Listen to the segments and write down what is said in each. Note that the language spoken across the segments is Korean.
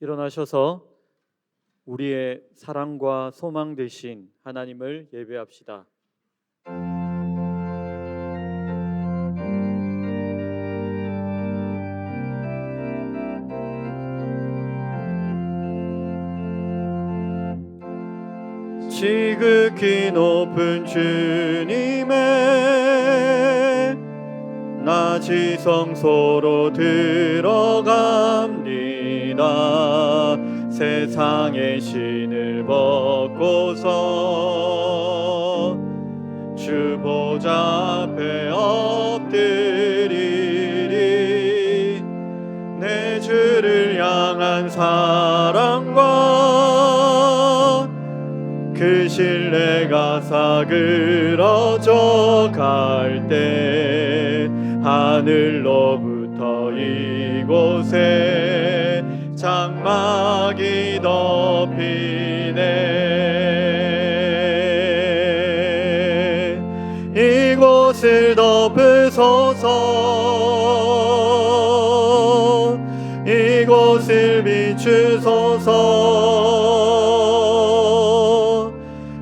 일어나셔서 우리의 사랑과 소망 되신 하나님을 예배합시다. 지극히 높은 주님의 낮이 성소로 들어갑니다. 세상의 신을 벗고서 주 보좌 앞에 엎드리리. 내 주를 향한 사랑과 그 신뢰가 사그러져 갈 때 하늘로부터 이곳에 장막이 덮이네. 이곳을 덮으소서. 이곳을 비추소서.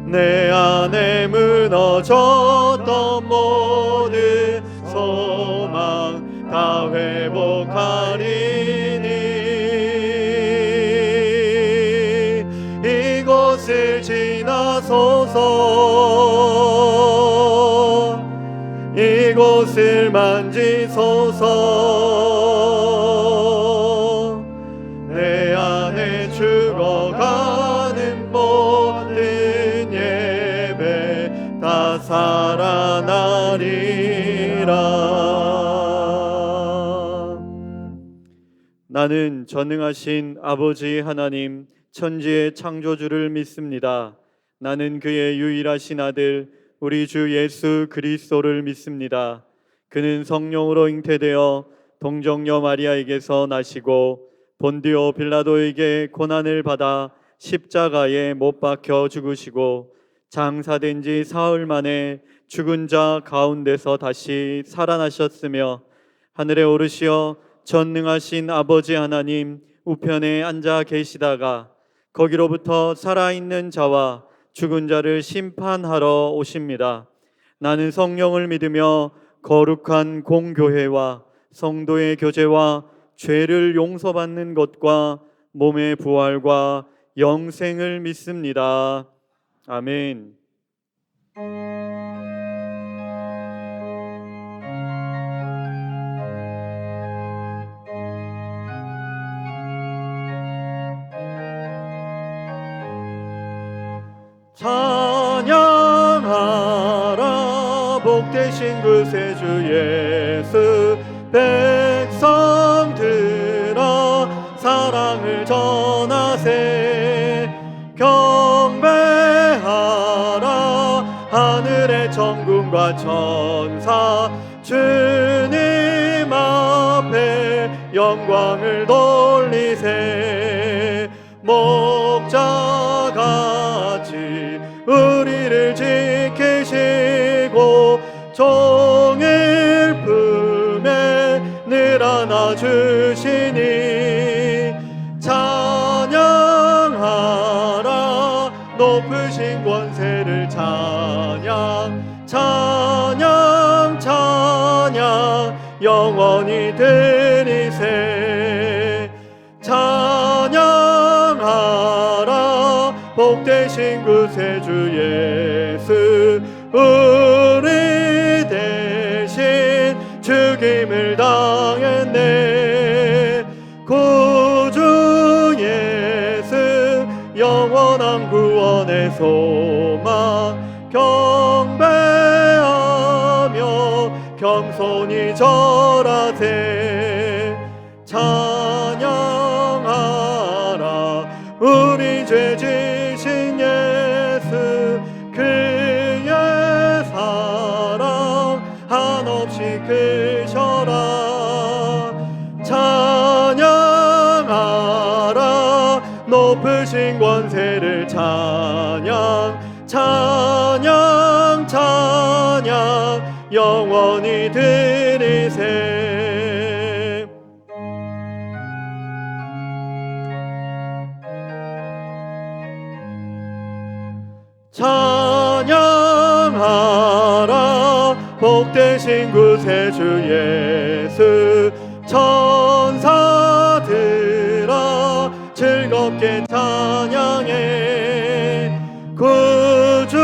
내 안에 무너졌던 모든 소망 다 회복하리니. 이곳을 지나소서. 이곳을 만지소서. 내 안에 죽어가는 모든 예배 다 살아나리라. 나는 전능하신 아버지 하나님 천지의 창조주를 믿습니다. 나는 그의 유일하신 아들 우리 주 예수 그리스도를 믿습니다. 그는 성령으로 잉태되어 동정녀 마리아에게서 나시고 본디오 빌라도에게 고난을 받아 십자가에 못 박혀 죽으시고 장사된 지 사흘 만에 죽은 자 가운데서 다시 살아나셨으며 하늘에 오르시어 전능하신 아버지 하나님 우편에 앉아 계시다가 거기로부터 살아있는 자와 죽은 자를 심판하러 오십니다. 나는 성령을 믿으며 거룩한 공교회와 성도의 교제와 죄를 용서받는 것과 몸의 부활과 영생을 믿습니다. 아멘. 찬양하라 복되신 구세주 예수. 백성들아 사랑을 전하세. 경배하라 하늘의 천군과 천사. 주님 앞에 영광을 돌리세. 목자같이 우리를 지키시고 종일 품에 늘 안아주시니. 찬양하라 높으신 권세를 찬양. 찬양 찬양 영원히 드리세. 찬양하라 복되신 구세주 예수. 우리 대신 죽임을 당했네. 구주 예수 영원한 구원의 소망. 경배하며 겸손히 절하세. 찬양하라 우리 죄 지신 예수. 그의 사랑 한없이 크셔라. 찬양하라 높으신 권세를 찬양. 찬양 찬양 영원히 드리세. 찬양하라 복되신 구세주 예수 천사들아 즐겁게 찬양해 구주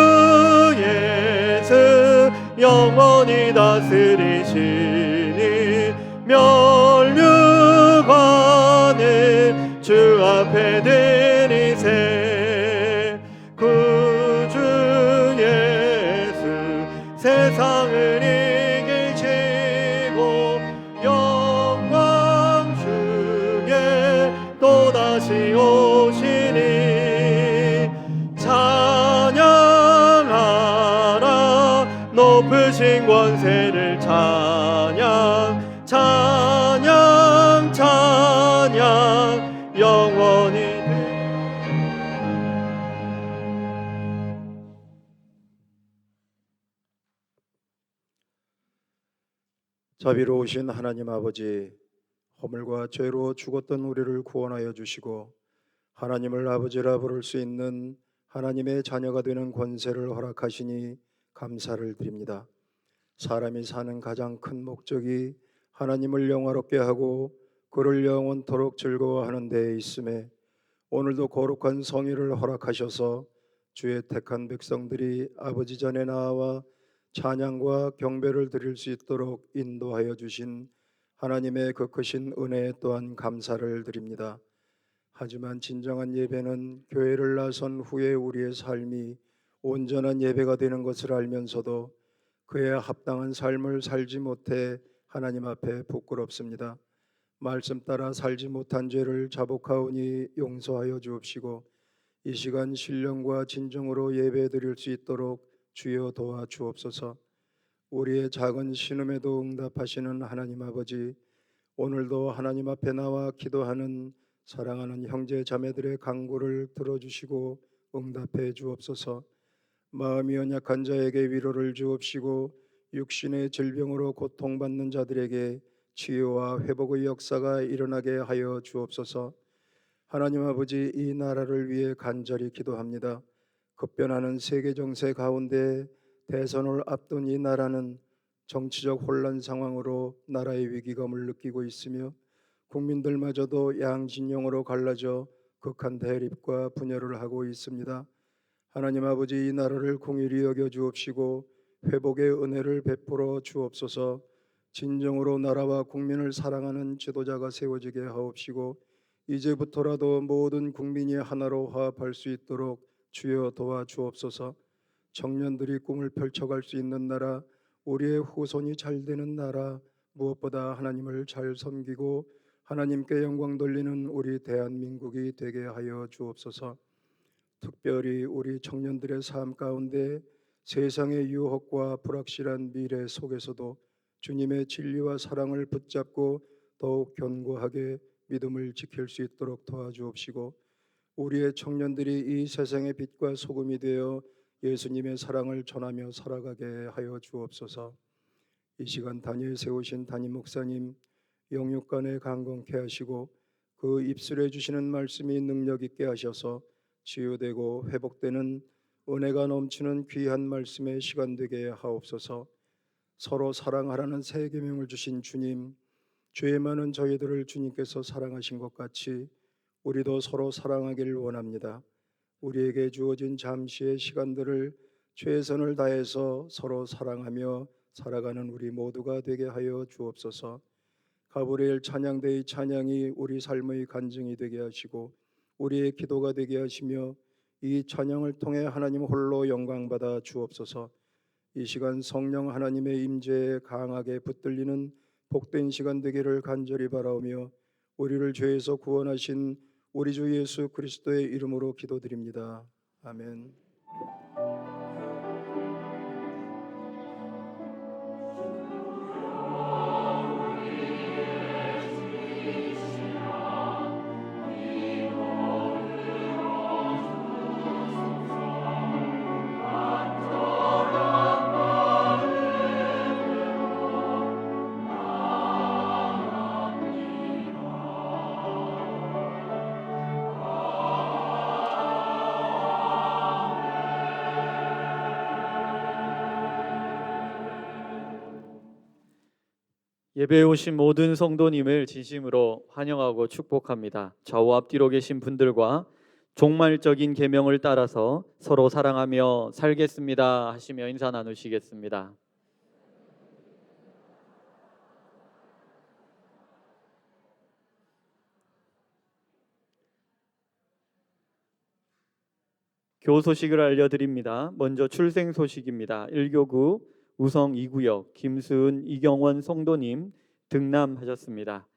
예수 영원히 다스리시니 면류관을 주 앞에 드리세 구주 예수 세상을 이기시고 영광 중에 또다시 오시니 찬양하라 높으신 권세를 찬양 찬양 찬양 영원히 자비로우신 하나님 아버지, 허물과 죄로 죽었던 우리를 구원하여 주시고 하나님을 아버지라 부를 수 있는 하나님의 자녀가 되는 권세를 허락하시니 감사를 드립니다. 사람이 사는 가장 큰 목적이 하나님을 영화롭게 하고 그를 영원토록 즐거워하는 데에 있음에 오늘도 거룩한 성회를 허락하셔서 주의 택한 백성들이 아버지 전에 나와 찬양과 경배를 드릴 수 있도록 인도하여 주신 하나님의 그 크신 은혜 또한 감사를 드립니다. 하지만 진정한 예배는 교회를 나선 후에 우리의 삶이 온전한 예배가 되는 것을 알면서도 그에 합당한 삶을 살지 못해 하나님 앞에 부끄럽습니다. 말씀 따라 살지 못한 죄를 자복하오니 용서하여 주옵시고 이 시간 신령과 진정으로 예배 드릴 수 있도록 주여 도와 주옵소서. 우리의 작은 신음에도 응답하시는 하나님 아버지, 오늘도 하나님 앞에 나와 기도하는 사랑하는 형제 자매들의 간구를 들어주시고 응답해 주옵소서. 마음이 연약한 자에게 위로를 주옵시고 육신의 질병으로 고통받는 자들에게 치유와 회복의 역사가 일어나게 하여 주옵소서. 하나님 아버지, 이 나라를 위해 간절히 기도합니다. 급변하는 세계 정세 가운데 대선을 앞둔 이 나라는 정치적 혼란 상황으로 나라의 위기감을 느끼고 있으며 국민들마저도 양진영으로 갈라져 극한 대립과 분열을 하고 있습니다. 하나님 아버지, 이 나라를 공의히 여겨 주옵시고 회복의 은혜를 베풀어 주옵소서. 진정으로 나라와 국민을 사랑하는 지도자가 세워지게 하옵시고 이제부터라도 모든 국민이 하나로 화합할 수 있도록 주여 도와 주옵소서. 청년들이 꿈을 펼쳐갈 수 있는 나라, 우리의 후손이 잘 되는 나라, 무엇보다 하나님을 잘 섬기고 하나님께 영광 돌리는 우리 대한민국이 되게 하여 주옵소서. 특별히 우리 청년들의 삶 가운데 세상의 유혹과 불확실한 미래 속에서도 주님의 진리와 사랑을 붙잡고 더욱 견고하게 믿음을 지킬 수 있도록 도와주옵시고 우리의 청년들이 이 세상의 빛과 소금이 되어 예수님의 사랑을 전하며 살아가게 하여 주옵소서. 이 시간 단위에 세우신 담임 목사님 영육간에 강건케 하시고 그 입술에 주시는 말씀이 능력 있게 하셔서 치유되고 회복되는 은혜가 넘치는 귀한 말씀의 시간 되게 하옵소서. 서로 사랑하라는 새 계명을 주신 주님, 죄 많은 저희들을 주님께서 사랑하신 것 같이 우리도 서로 사랑하기를 원합니다. 우리에게 주어진 잠시의 시간들을 최선을 다해서 서로 사랑하며 살아가는 우리 모두가 되게 하여 주옵소서. 가브리엘 찬양대의 찬양이 우리 삶의 간증이 되게 하시고 우리의 기도가 되게 하시며 이 찬양을 통해 하나님 홀로 영광받아 주옵소서. 이 시간 성령 하나님의 임재에 강하게 붙들리는 복된 시간 되기를 간절히 바라오며 우리를 죄에서 구원하신 우리 주 예수 그리스도의 이름으로 기도드립니다. 아멘. 예배에 오신 모든 성도님을 진심으로 환영하고 축복합니다. 좌우 앞뒤로 계신 분들과 종말적인 계명을 따라서 서로 사랑하며 살겠습니다 하시며 인사 나누시겠습니다. 교우 소식을 알려드립니다. 먼저 출생 소식입니다. 1교구 우성 2구역 김수은 이경원 성도님 등남하셨습니다.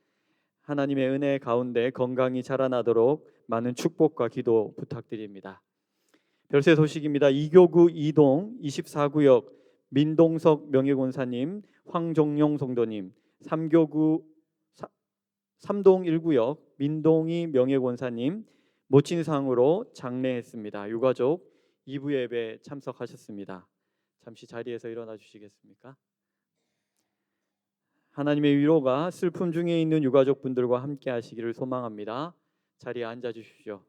하나님의 은혜 가운데 건강히 자라나도록 많은 축복과 기도 부탁드립니다. 별세 소식입니다. 2교구 이동 24구역 민동석 명예권사님, 황종용 성도님, 3교구 3동 1구역 민동희 명예권사님 모친상으로 장례했습니다. 유가족 2부 예배 참석하셨습니다. 잠시 자리에서 일어나 주시겠습니까? 하나님의 위로가 슬픔 중에 있는 유가족분들과 함께 하시기를 소망합니다. 자리에 앉아 주십시오.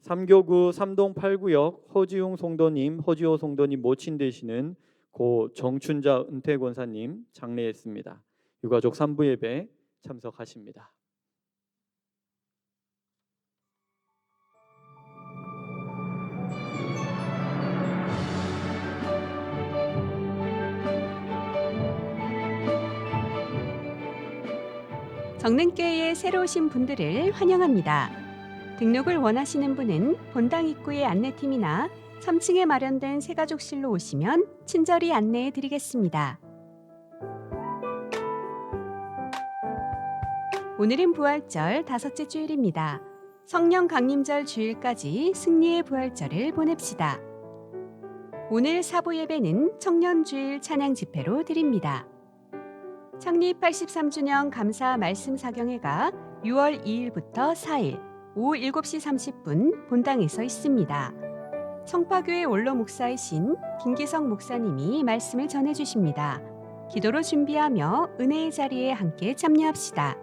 3교구 3동 8구역 허지웅 성도님, 허지호 성도님 모친 되시는 고 정춘자 은퇴권사님 장례했습니다. 유가족 3부 예배 참석하십니다. 정릉교회에 새로 오신 분들을 환영합니다. 등록을 원하시는 분은 본당 입구의 안내팀이나 3층에 마련된 새가족실로 오시면 친절히 안내해 드리겠습니다. 오늘은 부활절 5째 주일입니다. 성령 강림절 주일까지 승리의 부활절을 보냅시다. 오늘 사부 예배는 청년주일 찬양 집회로 드립니다. 창립 83주년 감사 말씀 사경회가 6월 2일부터 4일 오후 7시 30분 본당에서 있습니다. 청파교회 원로 목사이신 김기성 목사님이 말씀을 전해주십니다. 기도로 준비하며 은혜의 자리에 함께 참여합시다.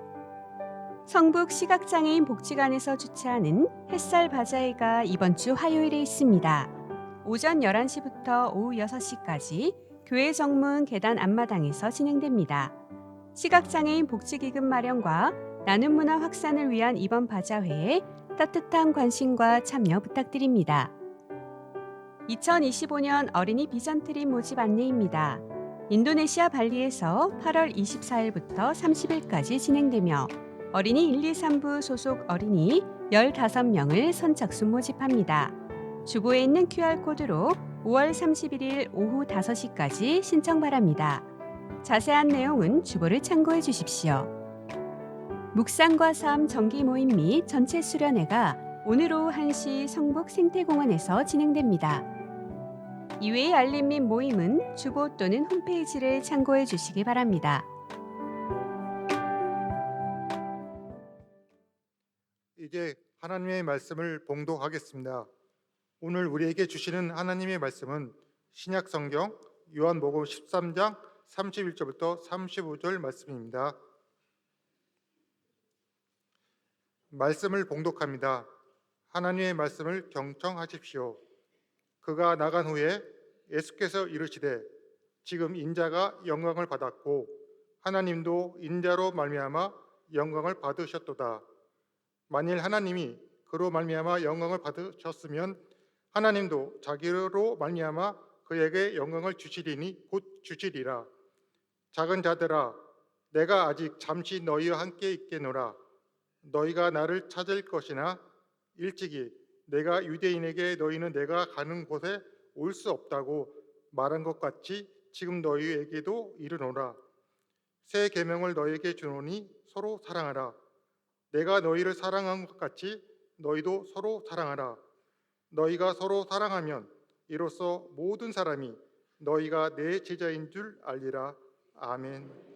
성북 시각장애인 복지관에서 주최하는 햇살 바자회가 이번 주 화요일에 있습니다. 오전 11시부터 오후 6시까지 교회 정문 계단 앞마당에서 진행됩니다. 시각장애인 복지기금 마련과 나눔 문화 확산을 위한 이번 바자회에 따뜻한 관심과 참여 부탁드립니다. 2025년 어린이 비전 트립 모집 안내입니다. 인도네시아 발리에서 8월 24일부터 30일까지 진행되며 어린이 1, 2, 3부 소속 어린이 15명을 선착순 모집합니다. 주보에 있는 QR코드로 5월 31일 오후 5시까지 신청 바랍니다. 자세한 내용은 주보를 참고해 주십시오. 묵상과 삶 정기 모임 및 전체 수련회가 오늘 오후 1시 성북 생태공원에서 진행됩니다. 이외의 알림 및 모임은 주보 또는 홈페이지를 참고해 주시기 바랍니다. 이제 하나님의 말씀을 봉독하겠습니다. 오늘 우리에게 주시는 하나님의 말씀은 신약 성경 요한복음 13장 31절부터 35절 말씀입니다. 말씀을 봉독합니다. 하나님의 말씀을 경청하십시오. 그가 나간 후에 예수께서 이르시되 지금 인자가 영광을 받았고 하나님도 인자로 말미암아 영광을 받으셨도다. 만일 하나님이 그로 말미암아 영광을 받으셨으면 하나님도 자기로 말미암아 그에게 영광을 주시리니 곧 주시리라. 작은 자들아, 내가 아직 잠시 너희와 함께 있겠노라. 너희가 나를 찾을 것이나 일찍이 내가 유대인에게 너희는 내가 가는 곳에 올 수 없다고 말한 것 같이 지금 너희에게도 이르노라. 새 계명을 너희에게 주노니 서로 사랑하라. 내가 너희를 사랑한 것 같이 너희도 서로 사랑하라. 너희가 서로 사랑하면 이로써 모든 사람이 너희가 내 제자인 줄 알리라. 아멘.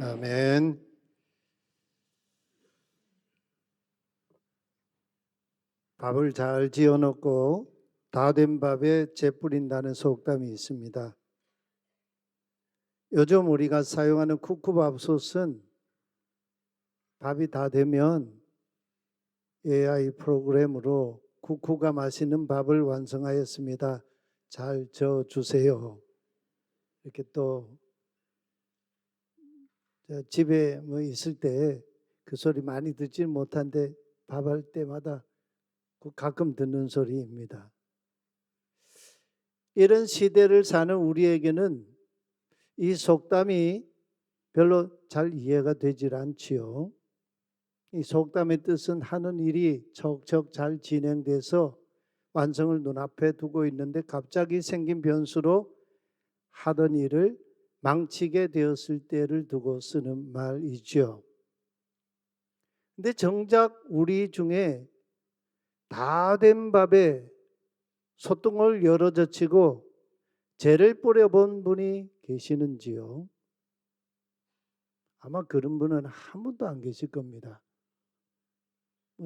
아멘. 밥을 잘 지어 놓고 다 된 밥에 재 뿌린다는 속담이 있습니다. 요즘 우리가 사용하는 쿠쿠밥솥은 밥이 다 되면 AI 프로그램으로 쿠쿠가 맛있는 밥을 완성하였습니다. 잘 저어주세요. 이렇게 또 집에 뭐 있을 때 그 소리 많이 듣지 못한데 밥할 때마다 가끔 듣는 소리입니다. 이런 시대를 사는 우리에게는 이 속담이 별로 잘 이해가 되질 않지요. 이 속담의 뜻은 하는 일이 척척 잘 진행돼서 완성을 눈앞에 두고 있는데 갑자기 생긴 변수로 하던 일을 망치게 되었을 때를 두고 쓰는 말이죠. 근데 정작 우리 중에 다 된 밥에 소똥을 열어 젖히고 재를 뿌려본 분이 계시는지요? 아마 그런 분은 한 분도 안 계실 겁니다.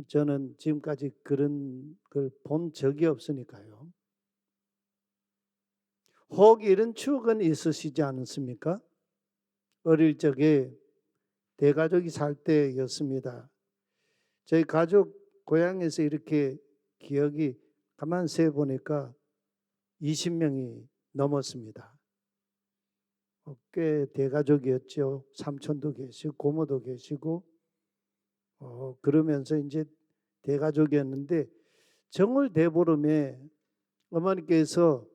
저는 지금까지 그런 걸 본 적이 없으니까요. 혹 이런 추억은 있으시지 않습니까? 어릴 적에 대가족이 살 때였습니다. 저희 가족 고향에서 이렇게 기억이 가만 세 보니까 20명이 넘었습니다. 꽤 대가족이었죠. 삼촌도 계시고 고모도 계시고 그러면서 이제 대가족이었는데 정월 대보름에 어머니께서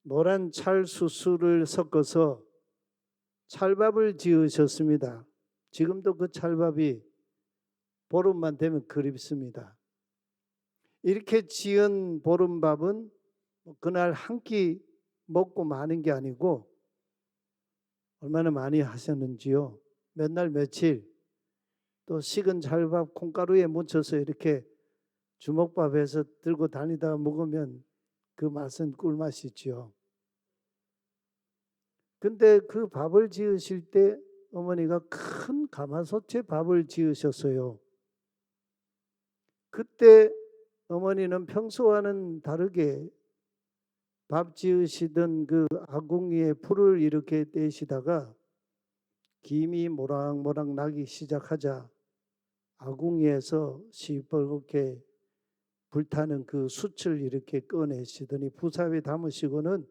노란 찰수수를 섞어서 찰밥을 지으셨습니다. 지금도 그 찰밥이 보름만 되면 그립습니다. 이렇게 지은 보름밥은 그날 한 끼 먹고 마는 게 아니고 얼마나 많이 하셨는지요. 몇 날 며칠 또 식은 찰밥 콩가루에 묻혀서 이렇게 주먹밥에서 들고 다니다가 먹으면 그 맛은 꿀맛이지요. 근데 그 밥을 지으실 때 어머니가 큰 가마솥에 밥을 지으셨어요. 그때 어머니는 평소와는 다르게 밥 지으시던 그 아궁 위에 불을 이렇게 떼시다가 김이 모락모락 나기 시작하자 아궁 위에서 시뻘겋게 불타는 그 숯을 이렇게 꺼내시더니 부삽에 담으시고는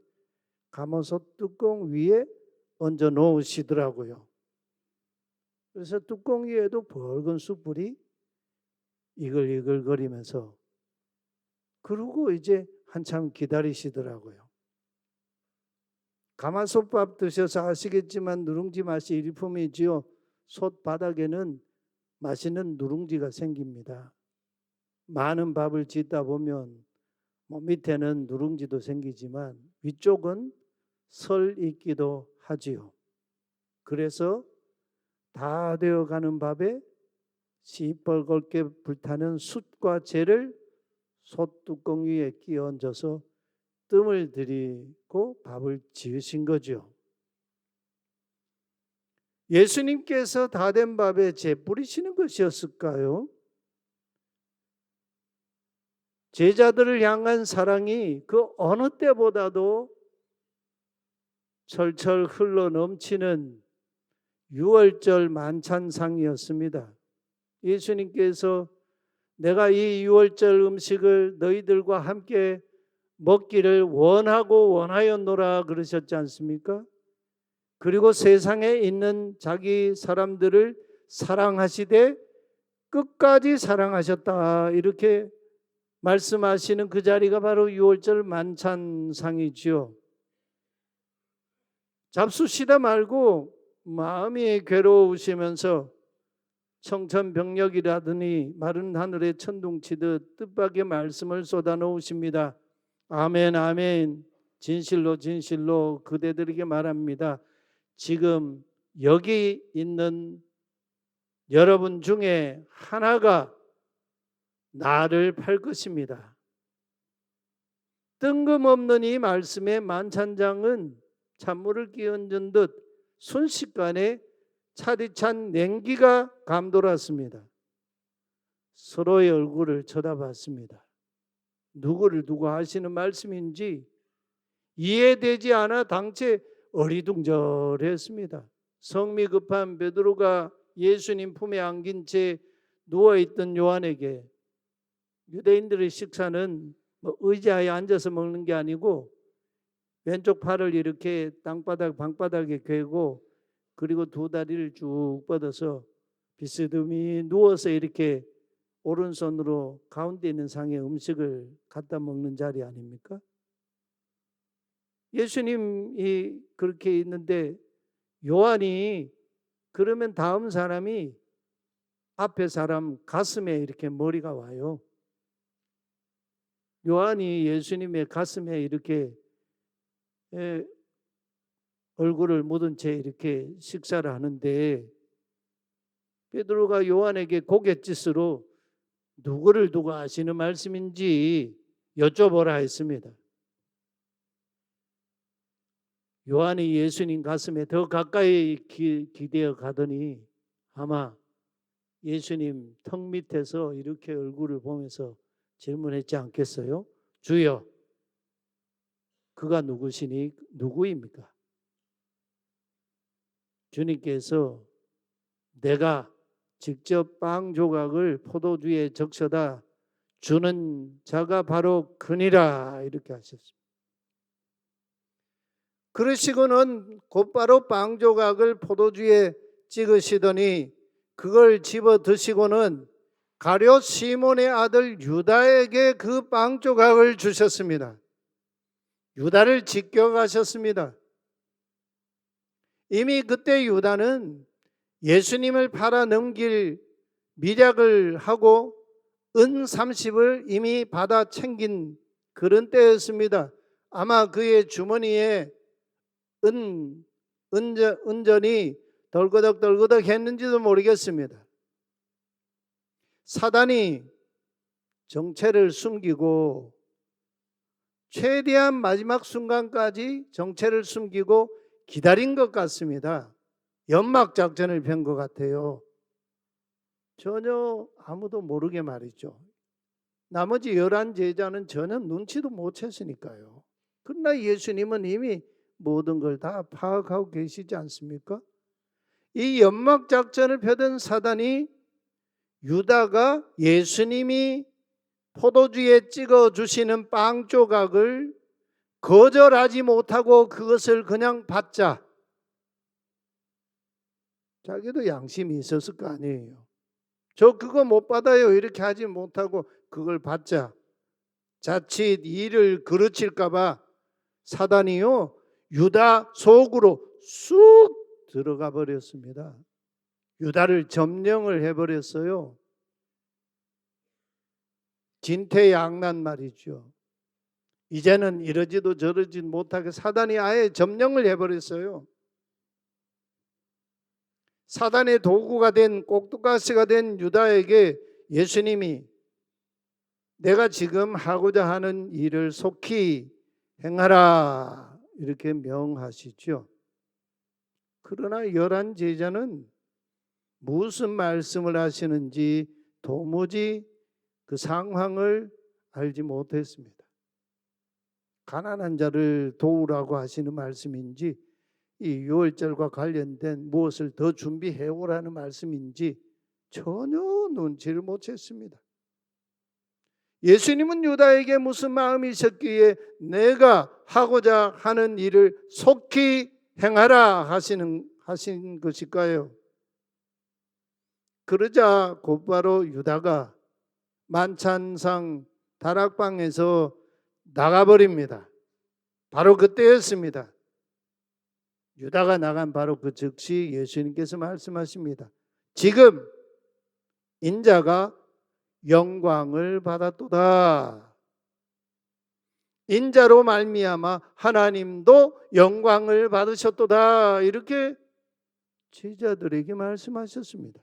가마솥 뚜껑 위에 얹어 놓으시더라고요. 그래서 뚜껑 위에도 붉은 숯불이 이글이글거리면서, 그러고 이제 한참 기다리시더라고요. 가마솥밥 드셔서 아시겠지만 누룽지 맛이 일품이지요. 솥 바닥에는 맛있는 누룽지가 생깁니다. 많은 밥을 짓다 보면 밑에는 누룽지도 생기지만 위쪽은 설 있기도 하지요. 그래서 다 되어가는 밥에 시뻘겋게 불타는 숯과 재를 솥뚜껑 위에 끼얹 얹어서 뜸을 들이고 밥을 지으신 거죠. 예수님께서 다 된 밥에 재 뿌리시는 것이었을까요? 제자들을 향한 사랑이 그 어느 때보다도 철철 흘러 넘치는 6월절 만찬상이었습니다. 예수님께서 내가 이 6월절 음식을 너희들과 함께 먹기를 원하고 원하였노라 그러셨지 않습니까? 그리고 세상에 있는 자기 사람들을 사랑하시되 끝까지 사랑하셨다, 이렇게 말씀하시는 그 자리가 바로 6월절 만찬상이지요. 잡수시다 말고 마음이 괴로우시면서 청천벽력이라더니 마른 하늘에 천둥치듯 뜻밖의 말씀을 쏟아놓으십니다. 아멘 아멘. 진실로 진실로 그대들에게 말합니다. 지금 여기 있는 여러분 중에 하나가 나를 팔 것입니다. 뜬금없는 이 말씀의 만찬장은 찬물을 끼얹은 듯 순식간에 차디찬 냉기가 감돌았습니다. 서로의 얼굴을 쳐다봤습니다. 누구를 두고 하시는 말씀인지 이해되지 않아 당최 어리둥절했습니다. 성미 급한 베드로가 예수님 품에 안긴 채 누워있던 요한에게, 유대인들의 식사는 의자에 앉아서 먹는 게 아니고 왼쪽 팔을 이렇게 땅바닥 방바닥에 괴고 그리고 두 다리를 쭉 뻗어서 비스듬히 누워서 이렇게 오른손으로 가운데 있는 상에 음식을 갖다 먹는 자리 아닙니까? 예수님이 그렇게 있는데 요한이, 그러면 다음 사람이 앞에 사람 가슴에 이렇게 머리가 와요. 요한이 예수님의 가슴에 이렇게 얼굴을 묻은 채 이렇게 식사를 하는데 베드로가 요한에게 고갯짓으로 누구를 두고 하시는 말씀인지 여쭤보라 했습니다. 요한이 예수님 가슴에 더 가까이 기대어 가더니 아마 예수님 턱 밑에서 이렇게 얼굴을 보면서 질문했지 않겠어요? 주여, 그가 누구입니까? 주님께서 내가 직접 빵 조각을 포도주에 적셔다 주는 자가 바로 그니라, 이렇게 하셨습니다. 그러시고는 곧바로 빵 조각을 포도주에 찍으시더니 그걸 집어 드시고는 가룟 시몬의 아들 유다에게 그 빵 조각을 주셨습니다. 유다를 직격하셨습니다. 이미 그때 유다는 예수님을 팔아 넘길 미략을 하고 은 30을 이미 받아 챙긴 그런 때였습니다. 아마 그의 주머니에 은전이 덜거덕 했는지도 모르겠습니다. 사단이 정체를 숨기고 최대한 마지막 순간까지 정체를 숨기고 기다린 것 같습니다. 연막 작전을 편 것 같아요. 전혀 아무도 모르게 말이죠. 나머지 11제자는 전혀 눈치도 못 챘으니까요. 그러나 예수님은 이미 모든 걸 다 파악하고 계시지 않습니까? 이 연막 작전을 펴던 사단이 유다가 예수님이 포도주에 찍어 주시는 빵 조각을 거절하지 못하고 그것을 그냥 받자, 자기도 양심이 있었을 거 아니에요. 저 그거 못 받아요 이렇게 하지 못하고 그걸 받자. 자칫 일을 그르칠까 봐 사단이요 유다 속으로 쑥 들어가 버렸습니다. 유다를 점령을 해버렸어요. 진퇴양난 말이죠. 이제는 이러지도 저러지 못하게 사단이 아예 점령을 해버렸어요. 사단의 도구가 된 꼭두가시가 된 유다에게 예수님이 내가 지금 하고자 하는 일을 속히 행하라 이렇게 명하시죠. 그러나 11 제자는 무슨 말씀을 하시는지 도무지 그 상황을 알지 못했습니다. 가난한 자를 도우라고 하시는 말씀인지 이 유월절과 관련된 무엇을 더 준비해 오라는 말씀인지 전혀 눈치를 못 챘습니다. 예수님은 유다에게 무슨 마음이 있었기에 내가 하고자 하는 일을 속히 행하라 하신 것일까요? 그러자 곧바로 유다가 만찬상 다락방에서 나가버립니다. 바로 그때였습니다. 유다가 나간 바로 그 즉시 예수님께서 말씀하십니다. 지금 인자가 영광을 받았도다. 인자로 말미암아 하나님도 영광을 받으셨도다. 이렇게 제자들에게 말씀하셨습니다.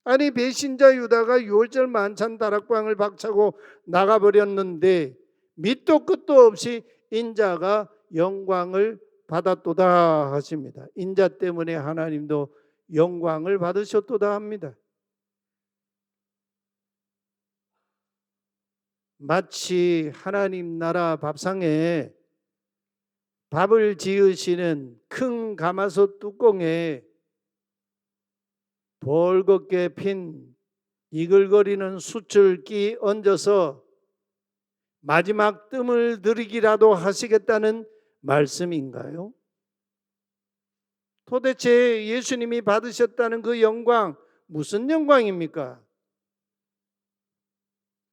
아니 배신자 유다가 유월절 만찬 다락방을 박차고 나가버렸는데 밑도 끝도 없이 인자가 영광을 받았도다 하십니다. 인자 때문에 하나님도 영광을 받으셨도다 합니다. 마치 하나님 나라 밥상에 밥을 지으시는 큰 가마솥 뚜껑에 벌겋게 핀 이글거리는 수출기 얹어서 마지막 뜸을 들이기라도 하시겠다는 말씀인가요? 도대체 예수님이 받으셨다는 그 영광 무슨 영광입니까?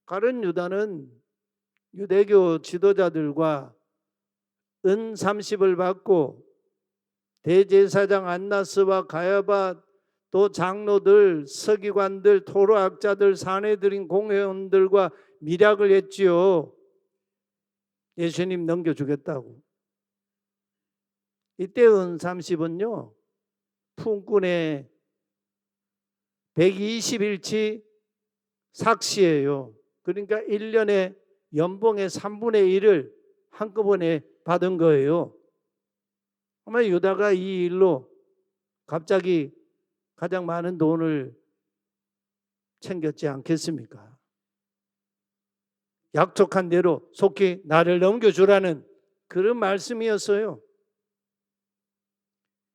가룟 유다는 유대교 지도자들과 은 30을 받고 대제사장 안나스와 가야바 또 장로들, 서기관들, 토로학자들, 사내들인 공회원들과 밀약을 했지요. 예수님 넘겨주겠다고. 이때 은 30은요. 품꾼의 120일치 삭시예요. 그러니까 1년에 연봉의 3분의 1을 한꺼번에 받은 거예요. 아마 유다가 이 일로 갑자기 가장 많은 돈을 챙겼지 않겠습니까? 약속한 대로 속히 나를 넘겨주라는 그런 말씀이었어요.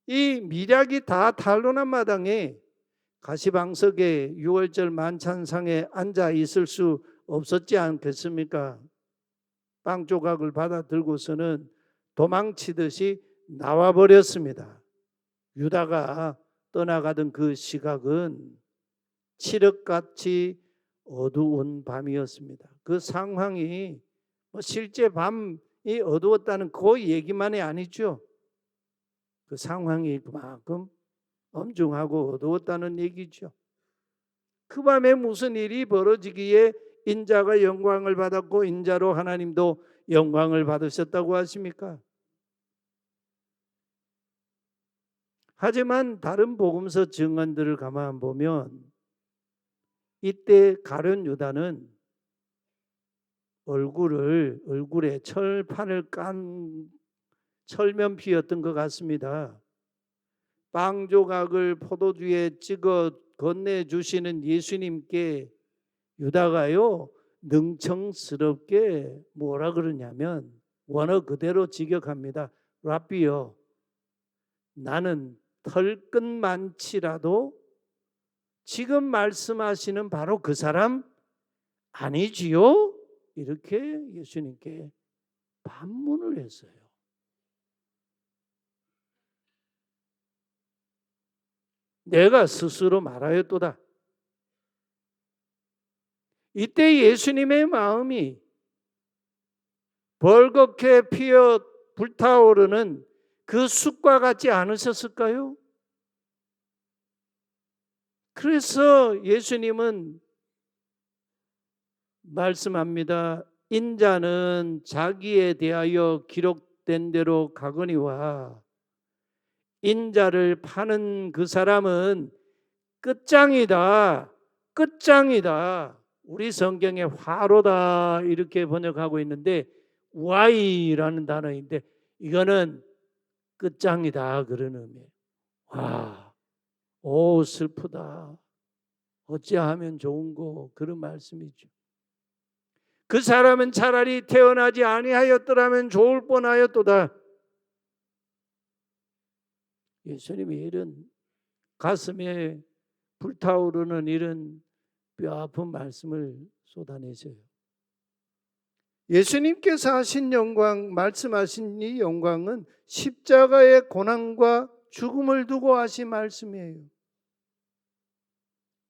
이 밀약이 다 탄로난 마당에 가시방석에 유월절 만찬상에 앉아 있을 수 없었지 않겠습니까? 빵 조각을 받아 들고서는 도망치듯이 나와버렸습니다. 유다가 떠나가던 그 시각은 칠흑같이 어두운 밤이었습니다. 그 상황이 실제 밤이 어두웠다는 그 얘기만이 아니죠. 그 상황이 그만큼 엄중하고 어두웠다는 얘기죠. 그 밤에 무슨 일이 벌어지기에 인자가 영광을 받았고 인자로 하나님도 영광을 받으셨다고 하십니까? 하지만 다른 복음서 증언들을 가만 보면 이때 가룟 유다는 얼굴에 철판을 깐 철면피였던 것 같습니다. 빵 조각을 포도주에 찍어 건네주시는 예수님께 유다가요 능청스럽게 뭐라 그러냐면 원어 그대로 직역합니다. 랍비요, 나는 털끝만치라도 지금 말씀하시는 바로 그 사람 아니지요? 이렇게 예수님께 반문을 했어요. 。 . 。 . 。 . 。 . 。 . . 。 . 。 . 。 . 。 . . 。 . 。 . 。 . 。 . 。 . 。 . 。 . 。 . 。 . 。 . 。 . 。 . 。 . 。 . 。 . 。 . . 。 . 。 . 。 내가 스스로 말하였도다. 이때 예수님의 마음이 벌겋게 피어 불타오르는 그 숯과 같지 않으셨을까요? 그래서 예수님은 말씀합니다. 인자는 자기에 대하여 기록된 대로 가거니와 인자를 파는 그 사람은 끝장이다. 끝장이다. 우리 성경에 화로다 이렇게 번역하고 있는데 Y라는 단어인데 이거는 끝장이다 그런 의미예요. 와, 오 슬프다. 어찌하면 좋은고 그런 말씀이죠. 그 사람은 차라리 태어나지 아니하였더라면 좋을 뻔하였도다. 예수님이 이런 가슴에 불타오르는 이런 뼈아픈 말씀을 쏟아내세요. 예수님께서 하신 영광, 말씀하신 이 영광은 십자가의 고난과 죽음을 두고 하신 말씀이에요.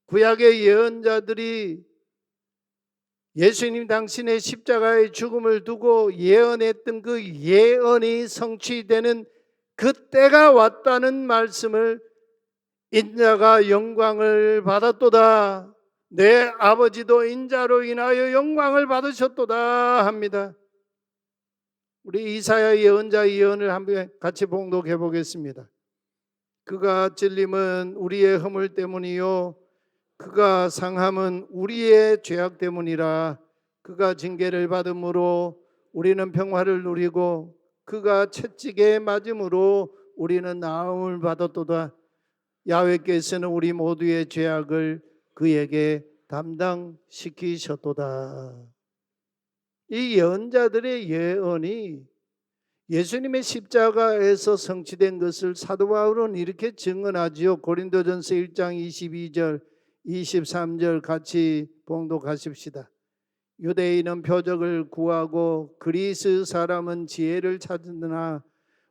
구약의 예언자들이 예수님 당신의 십자가의 죽음을 두고 예언했던 그 예언이 성취되는 그 때가 왔다는 말씀을 인자가 영광을 받았도다. 내 아버지도 인자로 인하여 영광을 받으셨도다 합니다. 우리 이사야 예언자 예언을 한번 같이 봉독해 보겠습니다. 그가 찔림은 우리의 허물 때문이요 그가 상함은 우리의 죄악 때문이라. 그가 징계를 받음으로 우리는 평화를 누리고 그가 채찍에 맞음으로 우리는 나음을 받았도다. 야훼께서는 우리 모두의 죄악을 그에게 담당시키셨도다. 이 예언자들의 예언이 예수님의 십자가에서 성취된 것을 사도 바울은 이렇게 증언하지요. 고린도전서 1장 22절 23절 같이 봉독하십시다. 유대인은 표적을 구하고 그리스 사람은 지혜를 찾으나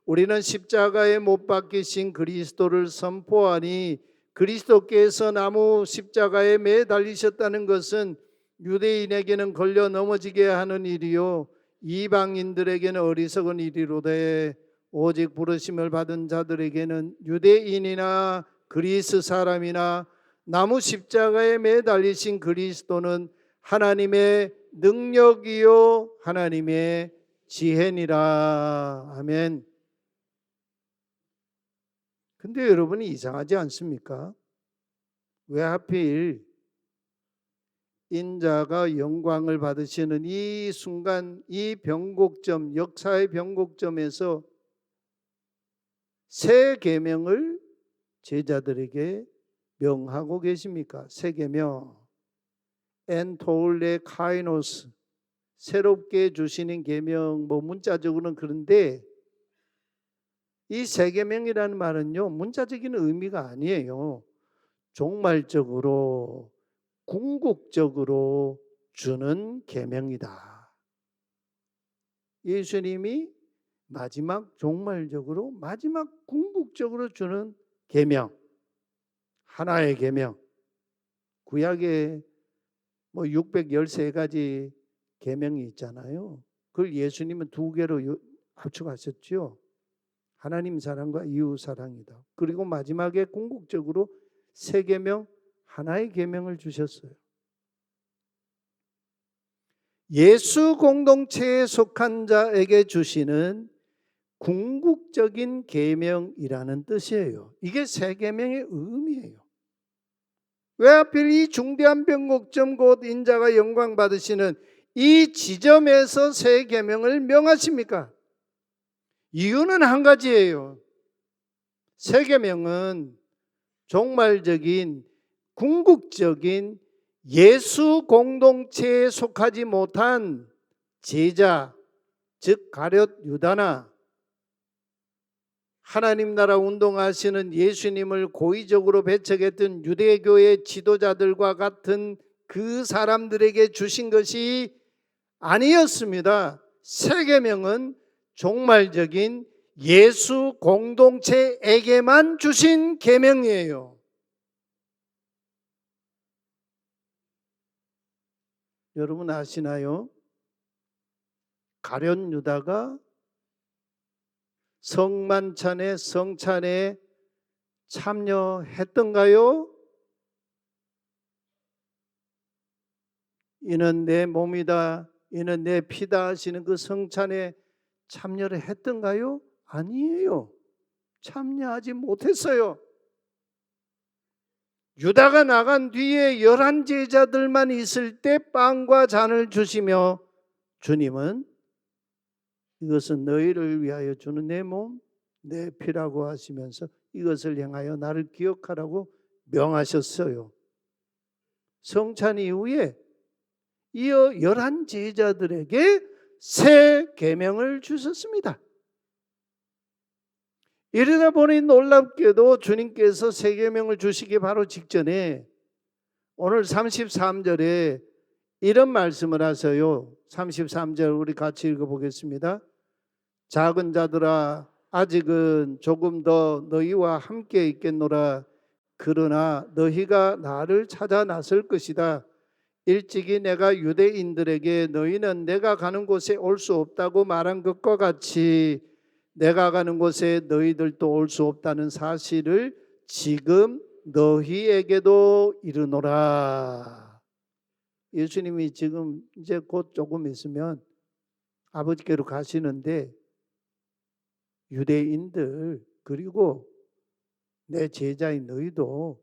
우리는 십자가에 못 박히신 그리스도를 선포하니 그리스도께서 나무 십자가에 매달리셨다는 것은 유대인에게는 걸려 넘어지게 하는 일이요 이방인들에게는 어리석은 일이로되 오직 부르심을 받은 자들에게는 유대인이나 그리스 사람이나 나무 십자가에 매달리신 그리스도는 하나님의 능력이요 하나님의 지혜니라. 아멘. 근데 여러분이 이상하지 않습니까? 왜 하필 인자가 영광을 받으시는 이 순간, 이 변곡점, 역사의 변곡점에서 새 계명을 제자들에게 명하고 계십니까? 새 계명 엔토울레 카이노스, 새롭게 주시는 계명, 문자적으로는 그런데 이 새 계명이라는 말은요 문자적인 의미가 아니에요. 종말적으로 궁극적으로 주는 계명이다. 예수님이 마지막 종말적으로 마지막 궁극적으로 주는 계명, 하나의 계명. 구약에 613가지 계명이 있잖아요. 그걸 예수님은 2개로 합쳐가셨죠. 하나님 사랑과 이웃 사랑이다. 그리고 마지막에 궁극적으로 새 계명, 하나의 계명을 주셨어요. 예수 공동체에 속한 자에게 주시는 궁극적인 계명이라는 뜻이에요. 이게 새 계명의 의미예요. 왜 하필 이 중대한 변곡점 곧 인자가 영광 받으시는 이 지점에서 새 계명을 명하십니까? 이유는 한 가지예요. 새 계명은 종말적인 궁극적인 예수 공동체에 속하지 못한 제자, 즉 가룟 유다나 하나님 나라 운동하시는 예수님을 고의적으로 배척했던 유대교의 지도자들과 같은 그 사람들에게 주신 것이 아니었습니다. 새 계명은 종말적인 예수 공동체에게만 주신 계명이에요. 여러분 아시나요? 가룟 유다가 성만찬에 성찬에 참여했던가요? 이는 내 몸이다, 이는 내 피다 하시는 그 성찬에 참여를 했던가요? 아니에요. 참여하지 못했어요. 유다가 나간 뒤에 11 제자들만 있을 때 빵과 잔을 주시며 주님은 이것은 너희를 위하여 주는 내 몸, 내 피라고 하시면서 이것을 행하여 나를 기억하라고 명하셨어요. 성찬 이후에 이어 11 제자들에게 새 계명을 주셨습니다. 이러다 보니 놀랍게도 주님께서 새 계명을 주시기 바로 직전에 오늘 33절에 이런 말씀을 하세요. 33절 우리 같이 읽어보겠습니다. 작은 자들아 아직은 조금 더 너희와 함께 있겠노라. 그러나 너희가 나를 찾아 나설 것이다. 일찍이 내가 유대인들에게 너희는 내가 가는 곳에 올 수 없다고 말한 것과 같이 내가 가는 곳에 너희들도 올 수 없다는 사실을 지금 너희에게도 이르노라. 예수님이 지금 이제 곧 조금 있으면 아버지께로 가시는데 유대인들 그리고 내 제자인 너희도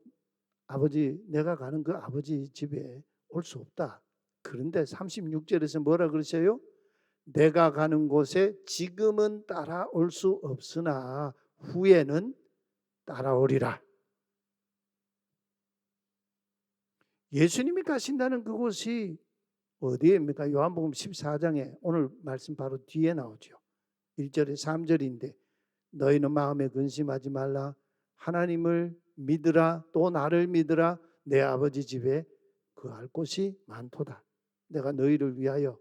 아버지 내가 가는 그 아버지 집에 올 수 없다. 그런데 36절에서 뭐라 그러세요? 내가 가는 곳에 지금은 따라올 수 없으나 후에는 따라오리라. 예수님이 가신다는 그곳이 어디입니까? 요한복음 14장에 오늘 말씀 바로 뒤에 나오죠. 1절에 3절인데 너희는 마음에 근심하지 말라. 하나님을 믿으라. 또 나를 믿으라. 내 아버지 집에 거할 곳이 많도다. 내가 너희를 위하여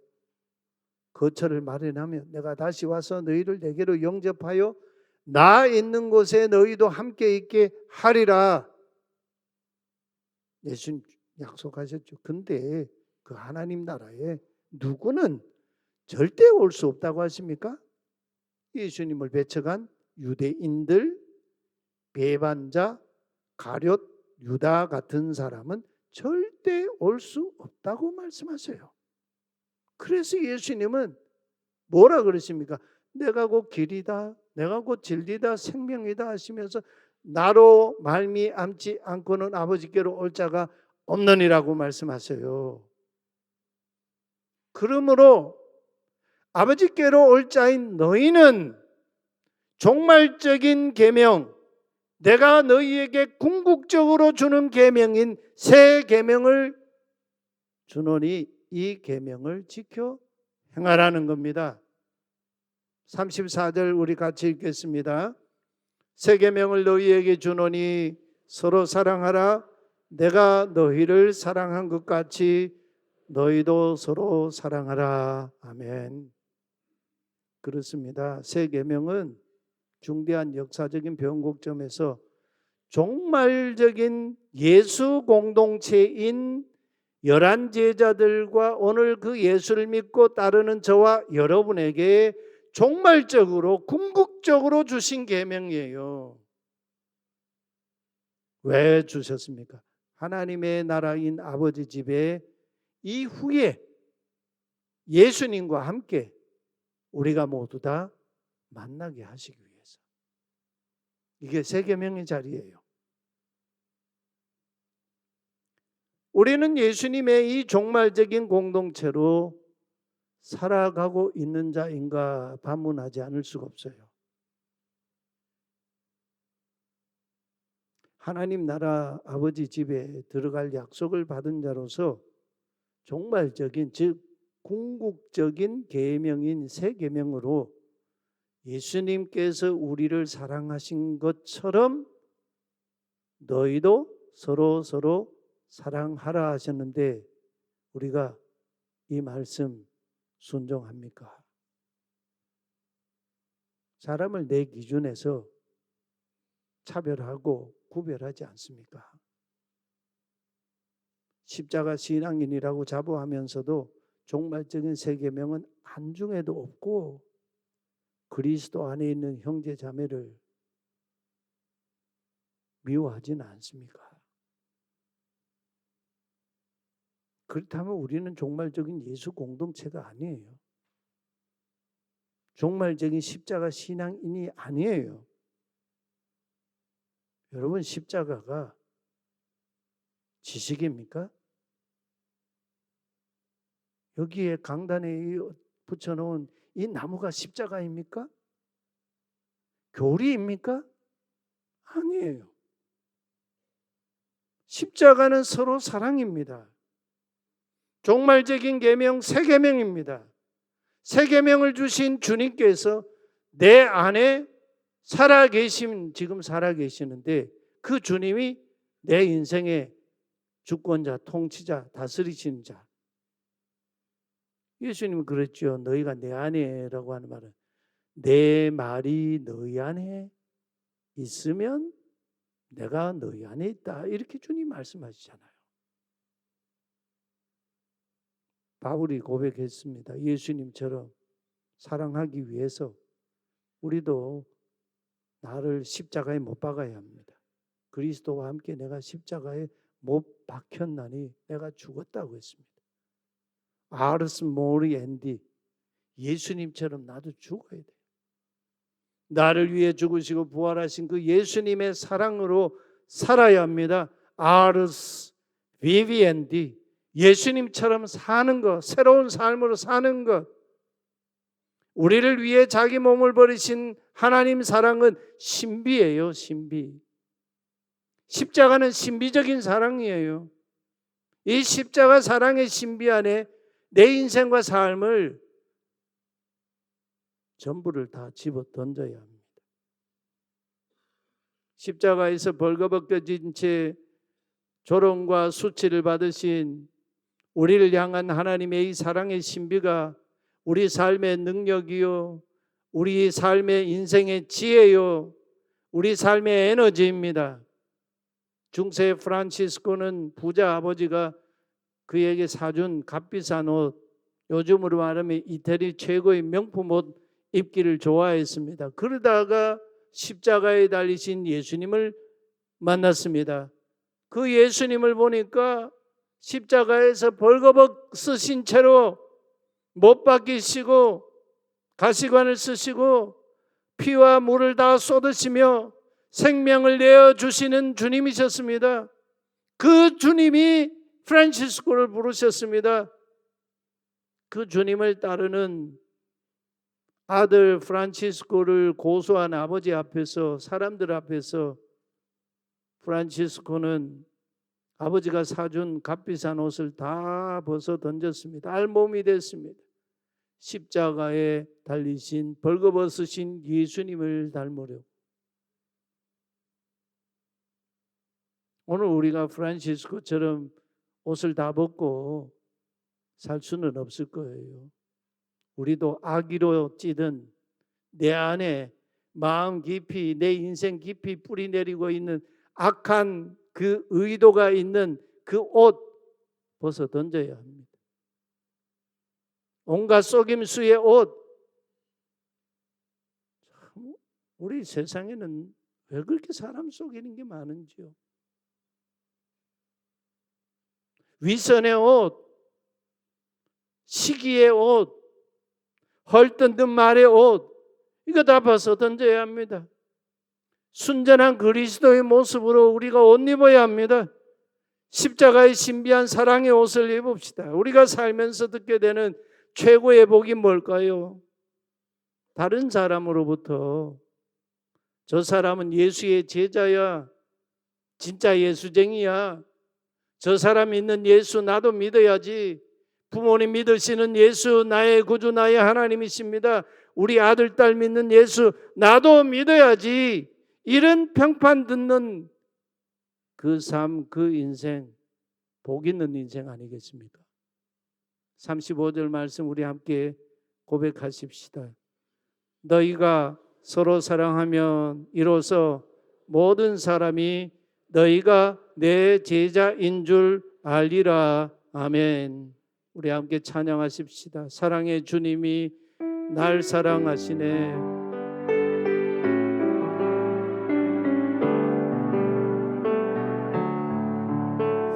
거처를 마련하며 내가 다시 와서 너희를 내게로 영접하여 나 있는 곳에 너희도 함께 있게 하리라. 예수님 약속하셨죠. 근데 그 하나님 나라에 누구는 절대 올 수 없다고 하십니까? 예수님을 배척한 유대인들, 배반자, 가룟, 유다 같은 사람은 절대 올 수 없다고 말씀하세요. 그래서 예수님은 뭐라 그러십니까? 내가 곧 길이다, 내가 곧 진리다, 생명이다 하시면서 나로 말미암지 않고는 아버지께로 올 자가 없느니라고 말씀하세요. 그러므로 아버지께로 올 자인 너희는 종말적인 계명, 내가 너희에게 궁극적으로 주는 계명인 새 계명을 주노니 이 계명을 지켜 행하라는 겁니다. 34절 우리 같이 읽겠습니다. 새 계명을 너희에게 주노니 서로 사랑하라. 내가 너희를 사랑한 것 같이 너희도 서로 사랑하라. 아멘. 그렇습니다. 새 계명은 중대한 역사적인 변곡점에서 종말적인 예수 공동체인 11 제자들과 오늘 그 예수를 믿고 따르는 저와 여러분에게 종말적으로 궁극적으로 주신 계명이에요. 왜 주셨습니까? 하나님의 나라인 아버지 집에 이후에 예수님과 함께 우리가 모두 다 만나게 하시기 위해서. 이게 새 계명의 자리예요. 우리는 예수님의 이 종말적인 공동체로 살아가고 있는 자인가 반문하지 않을 수가 없어요. 하나님 나라 아버지 집에 들어갈 약속을 받은 자로서 종말적인 즉 궁극적인 계명인 새 계명으로 예수님께서 우리를 사랑하신 것처럼 너희도 서로 사랑하라 하셨는데 우리가 이 말씀 순종합니까? 사람을 내 기준에서 차별하고 구별하지 않습니까? 십자가 신앙인이라고 자부하면서도 종말적인 세 계명은 한중에도 없고 그리스도 안에 있는 형제 자매를 미워하지는 않습니까? 그렇다면 우리는 종말적인 예수 공동체가 아니에요. 종말적인 십자가 신앙인이 아니에요. 여러분, 십자가가 지식입니까? 여기에 강단에 붙여놓은 이 나무가 십자가입니까? 교리입니까? 아니에요. 십자가는 서로 사랑입니다. 종말적인 계명 세 계명입니다. 세 계명을 주신 주님께서 내 안에 지금 살아계시는데 그 주님이 내 인생의 주권자, 통치자, 다스리시는 자. 예수님은 그랬죠. 너희가 내 안에라고 하는 말은 내 말이 너희 안에 있으면 내가 너희 안에 있다. 이렇게 주님 말씀하시잖아요. 바울이 고백했습니다. 예수님처럼 사랑하기 위해서 우리도 나를 십자가에 못 박아야 합니다. 그리스도와 함께 내가 십자가에 못 박혔나니 내가 죽었다고 했습니다. 아르스 모리 앤디, 예수님처럼 나도 죽어야 돼. 나를 위해 죽으시고 부활하신 그 예수님의 사랑으로 살아야 합니다. 아르스 비비앤디, 예수님처럼 사는 것, 새로운 삶으로 사는 것. 우리를 위해 자기 몸을 버리신 하나님 사랑은 신비예요, 신비. 십자가는 신비적인 사랑이에요. 이 십자가 사랑의 신비 안에 내 인생과 삶을 전부를 다 집어 던져야 합니다. 십자가에서 벌거벗겨진 채 조롱과 수치를 받으신 우리를 향한 하나님의 이 사랑의 신비가 우리 삶의 능력이요, 우리 삶의 인생의 지혜요, 우리 삶의 에너지입니다. 중세 프란치스코는 부자 아버지가 그에게 사준 값비싼 옷, 요즘으로 말하면 이태리 최고의 명품 옷 입기를 좋아했습니다. 그러다가 십자가에 달리신 예수님을 만났습니다. 그 예수님을 보니까 십자가에서 벌거벗으신 채로 못 박히시고 가시관을 쓰시고 피와 물을 다 쏟으시며 생명을 내어주시는 주님이셨습니다. 그 주님이 프란치스코를 부르셨습니다. 그 주님을 따르는 아들 프란치스코를 고소한 아버지 앞에서, 사람들 앞에서 프란치스코는 아버지가 사준 값비싼 옷을 다 벗어 던졌습니다. 알몸이 됐습니다. 십자가에 달리신 벌거벗으신 예수님을 닮으려고. 오늘 우리가 프란치스코처럼 옷을 다 벗고 살 수는 없을 거예요. 우리도 악의로 찌든 내 안에 마음 깊이, 내 인생 깊이 뿌리 내리고 있는 악한 그 의도가 있는 그 옷 벗어 던져야 합니다. 온갖 속임수의 옷. 우리 세상에는 왜 그렇게 사람 속이는 게 많은지요. 위선의 옷, 시기의 옷, 헐뜯는 말의 옷, 이거 다 벗어 던져야 합니다. 순전한 그리스도의 모습으로 우리가 옷 입어야 합니다. 십자가의 신비한 사랑의 옷을 입읍시다. 우리가 살면서 듣게 되는 최고의 복이 뭘까요? 다른 사람으로부터 저 사람은 예수의 제자야, 진짜 예수쟁이야, 저 사람 믿는 예수 나도 믿어야지, 부모님 믿으시는 예수 나의 구주 나의 하나님이십니다, 우리 아들 딸 믿는 예수 나도 믿어야지, 이런 평판 듣는 그 삶, 그 인생, 복 있는 인생 아니겠습니까? 35절 말씀 우리 함께 고백하십시다. 너희가 서로 사랑하면 이로써 모든 사람이 너희가 내 제자인 줄 알리라. 아멘. 우리 함께 찬양하십시다. 사랑의 주님이 날 사랑하시네.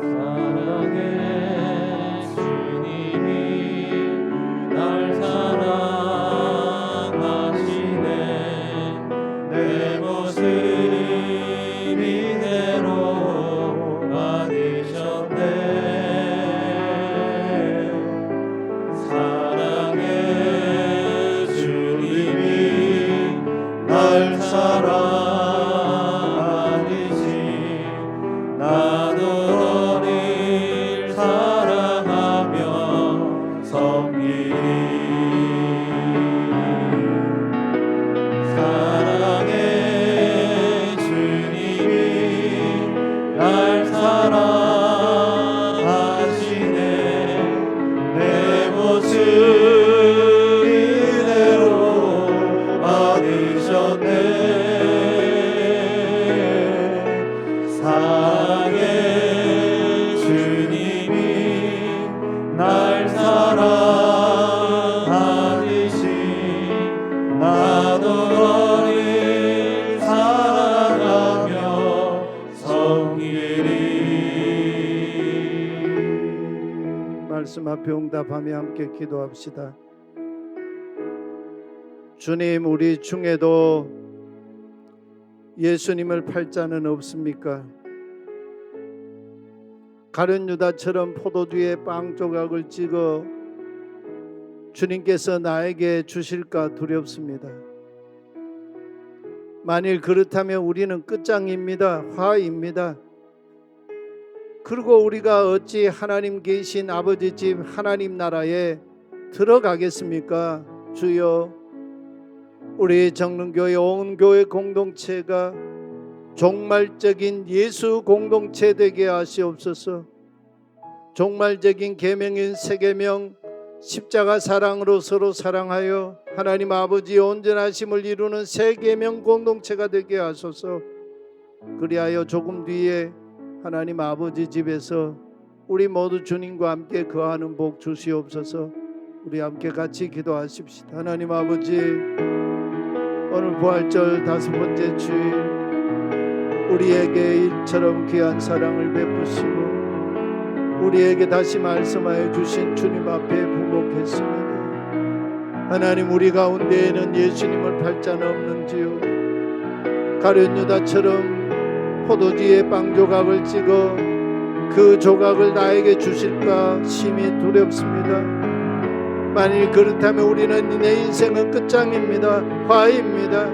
사랑의 주님이 날 사랑하시네. 내 모습 이대로 받으셨네. 사랑의 주님이 날 사랑하듯이 나도 너를 사랑하며 섬기리. 사랑의 주님이 날 사랑하시네. 내 모습 이대로 받으셨네. 사랑의 주님이 날 사랑하듯이 나도 너를 사랑하며 섬기리. 말씀 앞에 응답하며 함께 기도합시다. 주님, 우리 중에도 예수님을 팔 자는 없습니까? 가룟 유다처럼 포도주에 빵 조각을 찍어 주님께서 나에게 주실까 두렵습니다. 만일 그렇다면 우리는 끝장입니다. 화입니다. 그리고 우리가 어찌 하나님 계신 아버지 집 하나님 나라에 들어가겠습니까? 주여, 우리 정릉교회 온 교회 공동체가 종말적인 예수 공동체 되게 하시옵소서. 종말적인 계명인 세계명 십자가 사랑으로 서로 사랑하여 하나님 아버지의 온전하심을 이루는 새 계명 공동체가 되게 하소서. 그리하여 조금 뒤에 하나님 아버지 집에서 우리 모두 주님과 함께 거하는 복 주시옵소서. 우리 함께 같이 기도하십시다. 하나님 아버지, 오늘 부활절 5번째 주일 우리에게 일처럼 귀한 사랑을 베푸시고 우리에게 다시 말씀하여 주신 주님 앞에 부목했습니다. 하나님, 우리 가운데에는 예수님을 팔 자는 없는지요? 가룟 유다처럼 포도주에 빵 조각을 찍어 그 조각을 나에게 주실까 심히 두렵습니다. 만일 그렇다면 우리는 내 인생은 끝장입니다. 화입니다.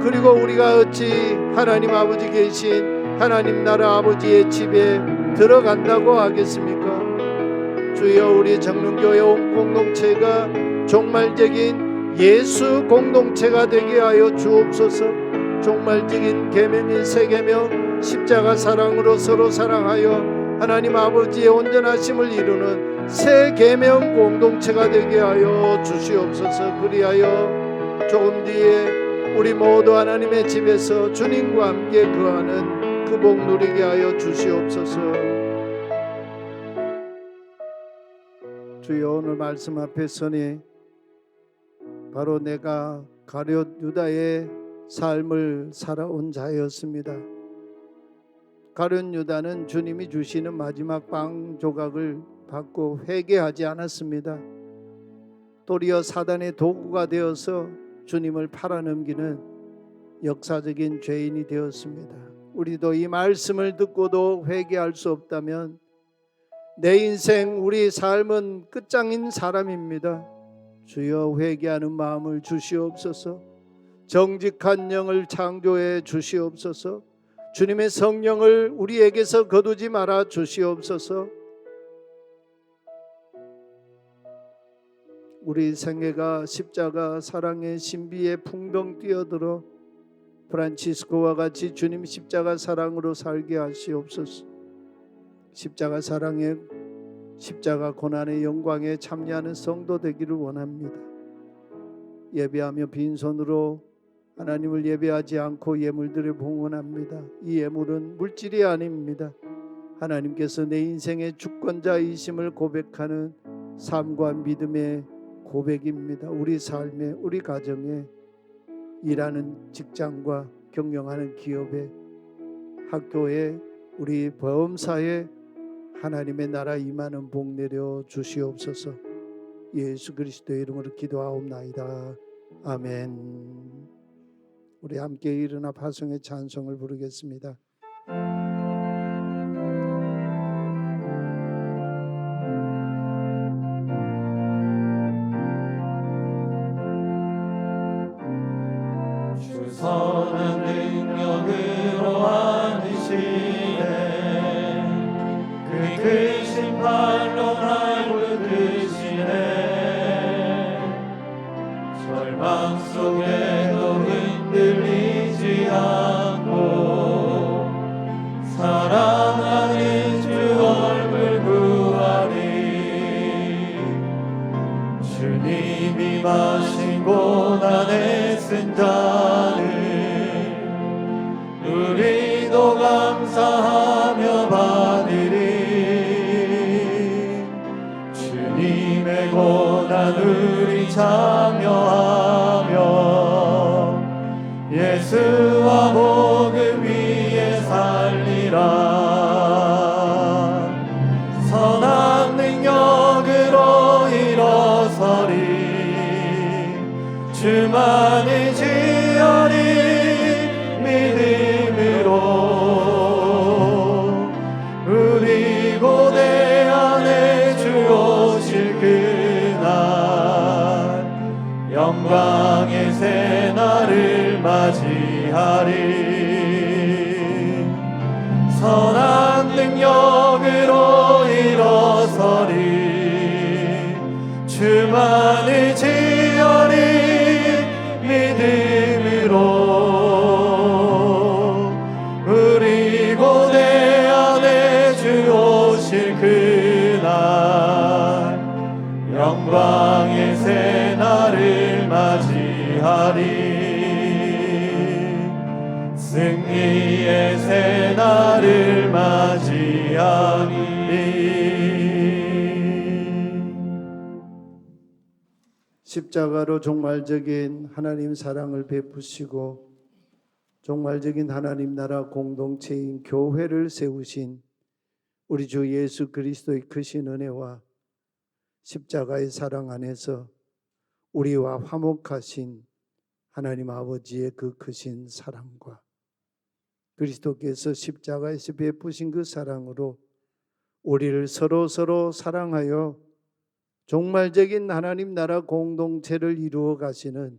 그리고 우리가 어찌 하나님 아버지 계신 하나님 나라 아버지의 집에 들어간다고 하겠습니까? 주여, 우리 정릉교회 온 공동체가 종말적인 예수 공동체가 되게 하여 주옵소서. 종말적인 계명인 새 계명 십자가 사랑으로 서로 사랑하여 하나님 아버지의 온전하심을 이루는 새 계명 공동체가 되게 하여 주시옵소서. 그리하여 조금 뒤에 우리 모두 하나님의 집에서 주님과 함께 거하는 그 복 누리게 하여 주시옵소서. 주여, 오늘 말씀 앞에 서니 바로 내가 가룟 유다의 삶을 살아온 자였습니다. 가룟 유다는 주님이 주시는 마지막 빵 조각을 받고 회개하지 않았습니다. 도리어 사단의 도구가 되어서 주님을 팔아넘기는 역사적인 죄인이 되었습니다. 우리도 이 말씀을 듣고도 회개할 수 없다면 내 인생, 우리 삶은 끝장인 사람입니다. 주여, 회개하는 마음을 주시옵소서. 정직한 영을 창조해 주시옵소서. 주님의 성령을 우리에게서 거두지 말아 주시옵소서. 우리 생애가 십자가 사랑의 신비에 풍덩 뛰어들어 프란치스코와 같이 주님 십자가 사랑으로 살게 하시옵소서. 십자가 사랑의 십자가 고난의 영광에 참여하는 성도 되기를 원합니다. 예배하며 빈손으로 하나님을 예배하지 않고 예물들을 봉헌합니다. 이 예물은 물질이 아닙니다. 하나님께서 내 인생의 주권자이심을 고백하는 삶과 믿음의 고백입니다. 우리 삶에, 우리 가정에, 일하는 직장과 경영하는 기업에, 학교에, 우리 범사에 하나님의 나라 임하는 복 내려 주시옵소서. 예수 그리스도의 이름으로 기도하옵나이다. 아멘. 우리 함께 일어나 파송의 찬송을 부르겠습니다. 주 선한 능력으로 하시네 그 크신 팔로 날 붙드시네 절망 속에도 흔들리지 않고 사랑하는 주 얼굴 구하리 주님이 마신 고난의 쓴 잔을 우리도 감사하며 받으리 주님의 고난 우리 참여하며 예수와 복음 위에 살리라 선한 능력으로 일어서리 주만을 지어리 믿음으로 우리 고대 안에 주 오실 그날 영광의 새날을 맞이하리 선한 능력으로 일어서리 주만을 지어리 믿음으로 우리 고대 안에 주 오실 그날 영광의 새날을 맞이하리 승리의 새날을 맞이하리 십자가로 종말적인 하나님 사랑을 베푸시고 종말적인 하나님 나라 공동체인 교회를 세우신 우리 주 예수 그리스도의 크신 은혜와 십자가의 사랑 안에서 우리와 화목하신 하나님 아버지의 그 크신 사랑과 그리스도께서 십자가에서 베푸신 그 사랑으로 우리를 서로 사랑하여 종말적인 하나님 나라 공동체를 이루어 가시는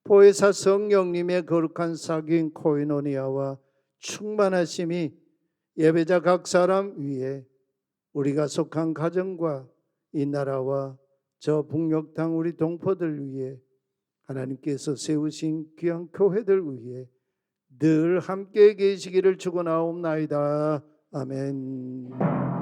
보혜사 성령님의 거룩한 사귐 코이노니아와 충만하심이 예배자 각 사람 위에 우리가 속한 가정과 이 나라와 저 북녘 땅 우리 동포들 위에 하나님께서 세우신 귀한 교회들 위에 늘 함께 계시기를 축원하옵나이다. 아멘.